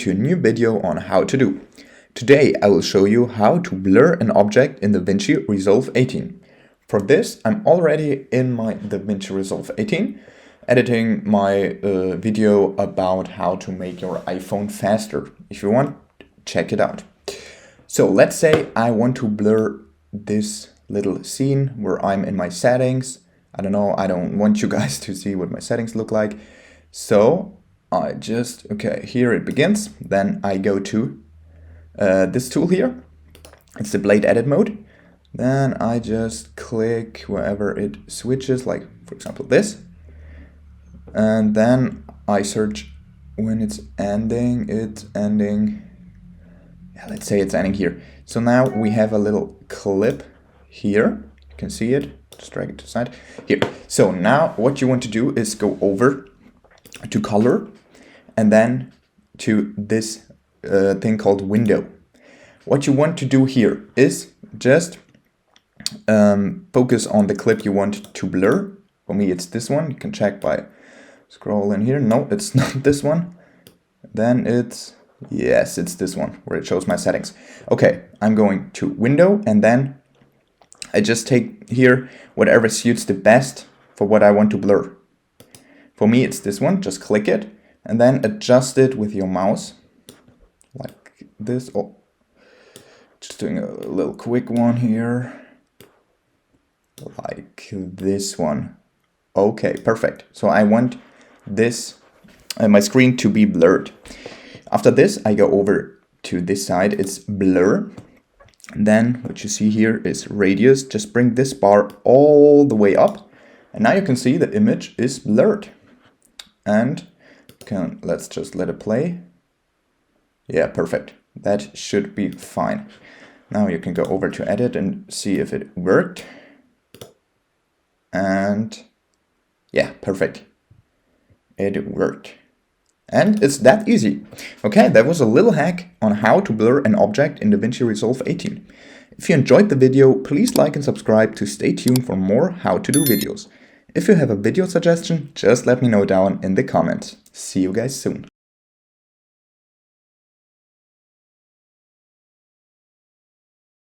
to a new video on how to do. Today I will show you how to blur an object in DaVinci Resolve 18. For this I'm already in my DaVinci Resolve 18 editing my video about how to make your iPhone faster. If you want, check it out. So let's say I want to blur this little scene where I'm in my settings. I don't know, I don't want you guys to see what my settings look like. So I just, okay, here it begins. Then I go to this tool here. It's the blade edit mode. Then I just click wherever it switches, like for example this. And then I search when it's ending, yeah, let's say it's ending here. So now we have a little clip here. You can see it, just drag it to the side here. So now what you want to do is go over to color and then to this thing called window. What you want to do here is just focus on the clip you want to blur. For me it's this one. You can check by scrolling here. No, it's not this one. Then it's, yes, it's this one where it shows my settings. Okay, I'm going to window and then I just take here whatever suits the best for what I want to blur. For me it's this one, just click it and then adjust it with your mouse like this. Oh, just doing a little quick one here, like this one. Okay, perfect. So I want this, my screen to be blurred. After this, I go over to this side, it's blur. And then what you see here is radius. Just bring this bar all the way up. And now you can see the image is blurred. And let's just let it play. Yeah, perfect. That should be fine. Now you can go over to edit and see if it worked. And yeah, perfect. It worked. And it's that easy. Okay, that was a little hack on how to blur an object in DaVinci Resolve 18. If you enjoyed the video, please like and subscribe to stay tuned for more how to do videos. If you have a video suggestion, just let me know down in the comments. See you guys soon.